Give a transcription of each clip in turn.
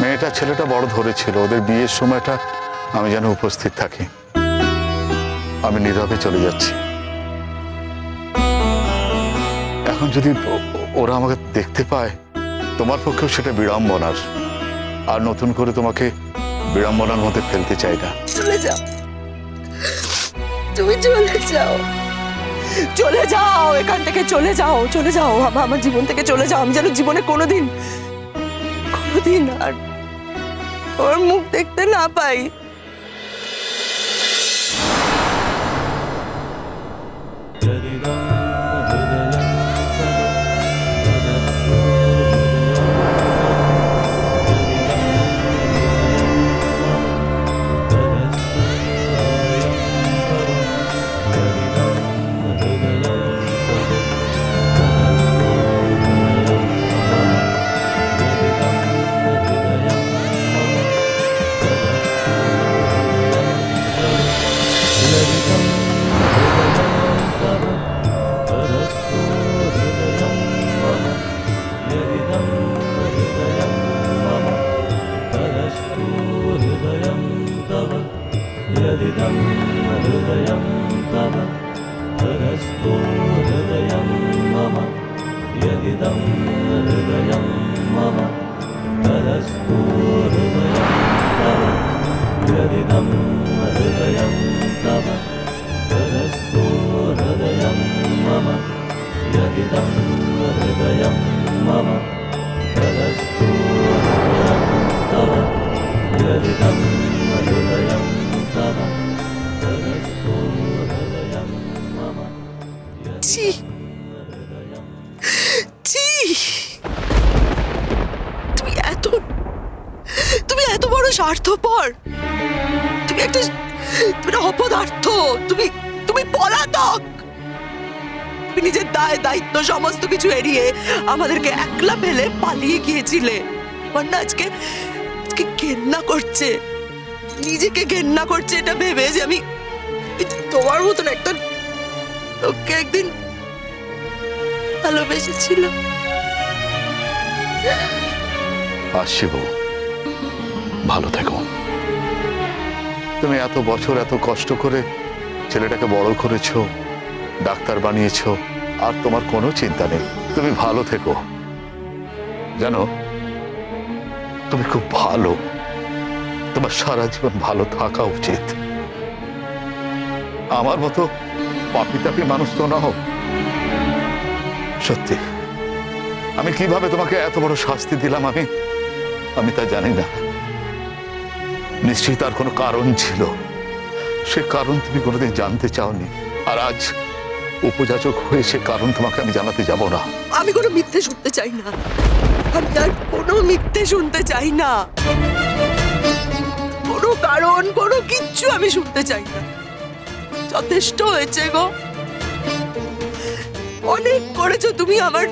মেয়েটা ছেলেটা বড় ধরেছিল, ওদের বিয়ের সময়টা আমি যেন উপস্থিত থাকি। আমি নীরবে চলে যাচ্ছি। এখন যদি ওরা আমাকে দেখতে পায়, তোমার পক্ষেও সেটা বিড়ম্বনার, আর নতুন করে তোমাকে বিড়ম্বনার মধ্যে ফেলতে চাই না। চলে যাও, তুমি চলে যাও, চলে যাও এখান থেকে, চলে যাও, চলে যাও আমার জীবন থেকে চলে যাও। আমি যেন জীবনে কোনোদিন আর ওর মুখ দেখতে না পাই। তুমি এত বড় স্বার্থপর, তুমি একটা অপদার্থ, তুমি পলাতক। তুমি নিজের দায় দায়িত্ব সমস্ত কিছু এড়িয়ে আমাদেরকে একলা ফেলে পালিয়ে গিয়েছিলে। আমার না আজকে ঘেন্না করছে, নিজেকে ঘেন্না করছে এটা ভেবে যে আমি তোমার মতন একটা লোককে একদিন ভালোবেসেছিলাম। আসছি বউ, ভালো থেকো। তুমি এত বছর এত কষ্ট করে ছেলেটাকে বড় করেছো, ডাক্তার বানিয়েছো, আর তোমার কোনো চিন্তা নেই। তুমি ভালো থেকো। জানো, তুমি খুব ভালো, তোমার সারা জীবন ভালো থাকা উচিত। আমার মতো পাপি তাপি মানুষ তো না হোক। সত্যি আমি কিভাবে তোমাকে এত বড় শাস্তি দিলাম আমি তা জানি না। নিশ্চয়ই তার কোনো কারণ ছিল, সে কারণ তুমি কোনোদিন জানতে চাওনি। আর আজ উপযাচক হয়ে সে কারণ তোমাকে আমি জানাতে যাব না। আমি কোনো মিথ্যে শুনতে চাই না, আমি আর কোনো মিথ্যে শুনতে চাই না। কোনো কারণ, কোনো কিচ্ছু আমি শুনতে চাই না। যথেষ্ট হয়েছে গো, অনেক করেছো তুমি। আমার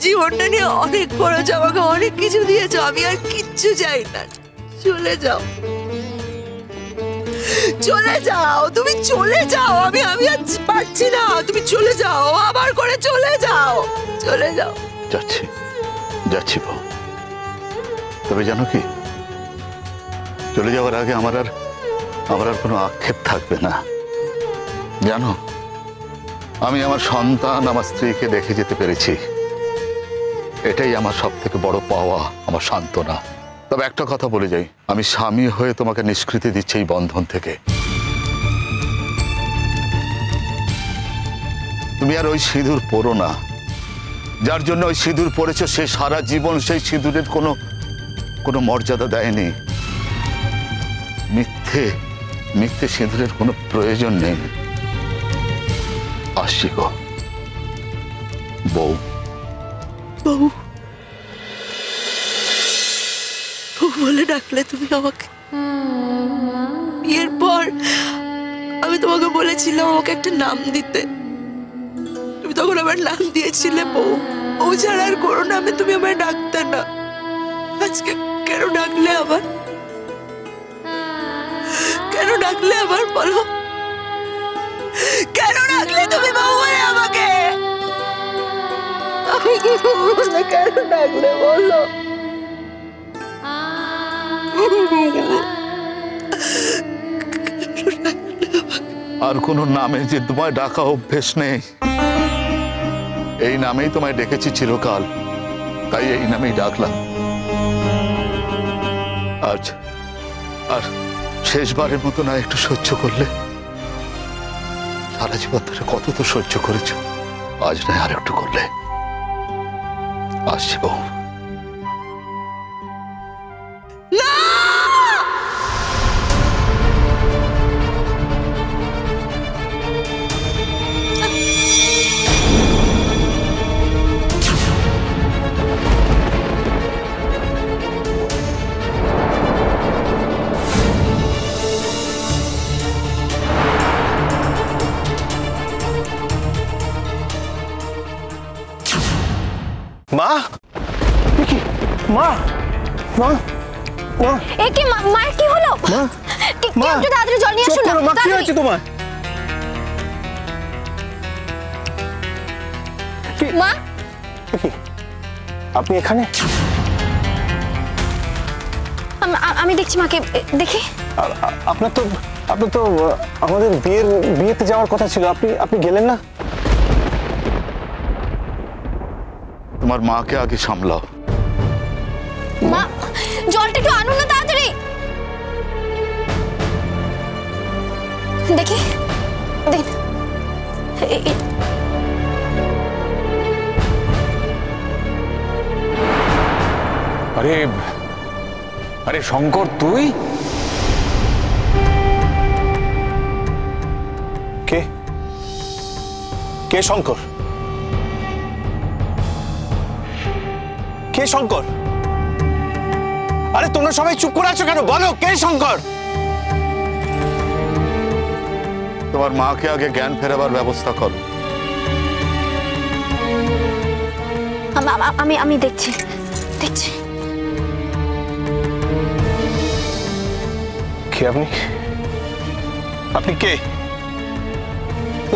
জীবনটা নিয়ে অনেক করেছো, আমাকে অনেক কিছু দিয়েছো। আমি আর কিচ্ছু চাই না। চলে যাও, চলে যাও, তুমি চলে যাও। আমি আর পারছি না, তুমি চলে যাও, আবার করে চলে যাও, চলে যাও। যাচ্ছি বউ। তবে জানো কি, চলে যাওয়ার আগে আমার আর কোনো আক্ষেপ থাকবে না। জানো, আমি আমার সন্তান, আমার স্ত্রীকে দেখে যেতে পেরেছি, এটাই আমার সব থেকে বড় পাওয়া, আমার সান্ত্বনা। তবে একটা কথা বলে যাই, আমি স্বামী হয়ে তোমাকে নিষ্কৃতি দিচ্ছি এই বন্ধন থেকে। তুমি আর ওই সিঁদুর পরো না। যার জন্য ওই সিঁদুর পরেছো সে সারা জীবন সেই সিঁদুরের কোনো মর্যাদা দেয়নি। মিথ্যে সিঁদুরের কোনো প্রয়োজন নেই। আসছি গো বউ। বউ বলে ডাকলে তুমি আমাকে? বিয়ের পর আমি তোমাকে বলেছিলাম আমাকে একটা নাম দিতে, তুমি তখন আমার নাম দিয়েছিলে বউ। ও ছাড়া আর কোনো নামে তুমি আমায় ডাকতে না। আজকে কেন ডাকলে আবার? কেন ডাকলে আবার বলো? কেন ডাকলে তুমি বউ বলে আমাকে? আমি কি কেন ডাকলে বলো? আর কোনো নামে যে তোমায় ডাকা অভ্যেস নেই, এই নামেই তোমায় ডেকেছি চিরকাল, তাই এই নামেই ডাকলাম। আজ আর শেষবারের মতো না একটু সহ্য করলে? সারা জীবন ধরে কত তো সহ্য করেছ, আজ নয় আর একটু করলে? আসছি বউ। মা, কি মা, মা, মা, এ কি মা, কি হলো? মা, কি একটু তাড়াতাড়ি জল নিয়ে আসো না। মা, কি হয়েছে তোমার? মা, আপনি এখানে? আমি দেখছি মাকে, দেখি। আপনার তো আমাদের বিয়েতে যাওয়ার কথা ছিল, আপনি গেলেন না? তোমার মাকে আগে সামলাও। মা, জলটা একটু আনুন না তাড়াতাড়ি। দেখি, আরে আরে শঙ্কর, তুই? কে শঙ্কর? কে শঙ্কর? আরে তোমরা সবাই চুপ করে আছো কেন? বলো, কে শঙ্কর? তোমার মাকে আগে জ্ঞান ফেরাবার ব্যবস্থা করো। আমি দেখছি। কে আপনি? আপনি কে?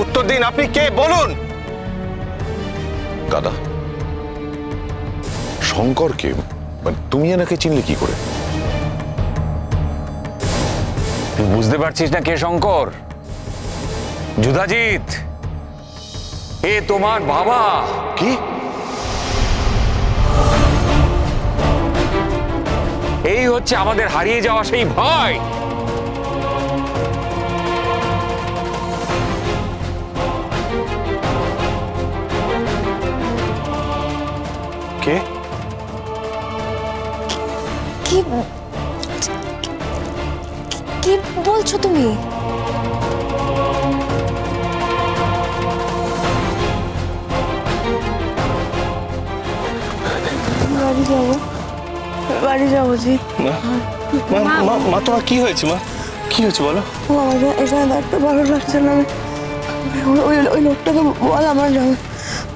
উত্তর দিন, আপনি কে? বলুন। দাদা, শঙ্করকে মানে তুমি এনাকে চিনলে কি করে? তুই বুঝতে পারছিস না কে শঙ্কর? যুধাজিৎ, এ তোমার বাবা। কি? এই হচ্ছে আমাদের হারিয়ে যাওয়া সেই ভাই। কে? কি বলছো তুমি? বাড়ি যাবো জি। মা, তোমার কি হয়েছে? মা, কি হয়েছে বলো? আমাকে এখানে থাকতে ভালো লাগছে না। ওই লোকটাকে বল আমার যাবো,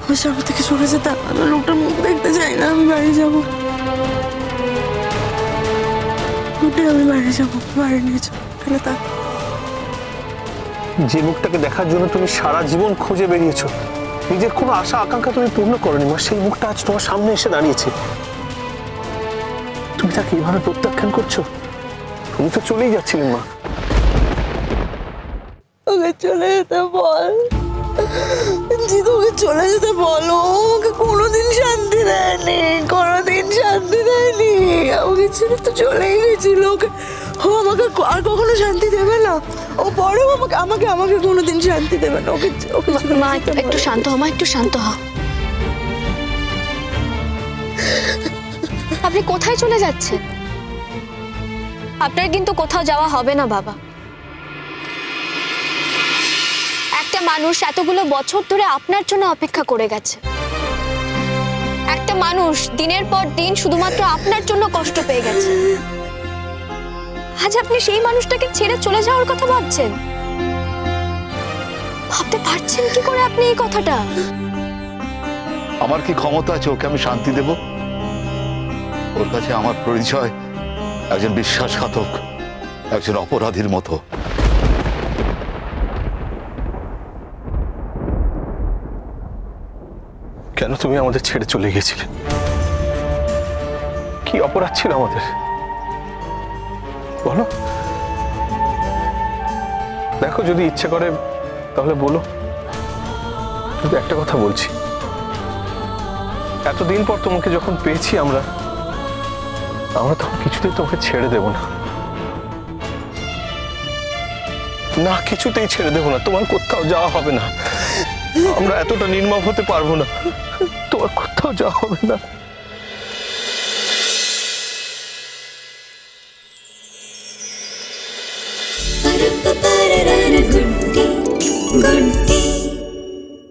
ওই সামনে থেকে সরে যেতে। আমি লোকটার মুখ দেখতে চাই না, আমি বাড়ি যাবো। আমি বাড়ি যাবো, বাড়ি নিয়ে যাবো। যে মুখটাকে দেখার জন্য তুমি সারা জীবন খুঁজে বেরিয়েছো, নিজের কোনো আশা আকাঙ্ক্ষা তুমি পূর্ণ করনি মা, সেই মুখটা আজ তোমার সামনে এসে দাঁড়িয়েছে। তুমি তাকে এইভাবে প্রত্যাখ্যান করছো? তুমি তো চলেই যাচ্ছিলেন মা। ওকে চলে যেতে বল জিতু, ওকে চলে যেতে বলো। ওকে কোনোদিন শান্তি দেয়নি, ওকে ছেড়ে তো চলেই গেছিল। ও আমাকে আর কখনো শান্তি দেবে না। ও পরেও আমাকে কোনোদিন শান্তি দেবে না। ওকে মা, একটু শান্ত হ মা, একটু শান্ত হ। আপনি কোথায় চলে যাচ্ছেন? আপনার কিন্তু কোথাও যাওয়া হবে না বাবা। একটা মানুষ এতগুলো বছর ধরে আপনার জন্য অপেক্ষা করে গেছে। একটা মানুষ দিনের পর দিন শুধুমাত্র আপনার জন্য কষ্ট পেয়ে গেছে। আজ আপনি সেই মানুষটাকে ছেড়ে চলে যাওয়ার কথা ভাবছেন? ভাবতে পারছেন কি করে আপনি এই কথাটা? আমার কি ক্ষমতা আছে ওকে আমি শান্তি দেব? ওর কাছে আমার পরিচয় একজন বিশ্বাসঘাতক, একজন অপরাধীর মতো। কেন তুমি আমাদের ছেড়ে চলে গিয়েছিলে? কি অপরাধ ছিল আমাদের? বলো, দেখো যদি ইচ্ছে করে তাহলে বলো। কিন্তু একটা কথা বলছি, এতদিন পর তোমাকে যখন পেয়েছি আমরা তখন কিছুতেই তোমাকে ছেড়ে দেব না। না, কিছুতেই ছেড়ে দেব না। তোমার কোথাও যাওয়া হবে না। আমরা এতটা নির্মম হতে পারবো না। তোমার কোথাও যাওয়া হবে না। Good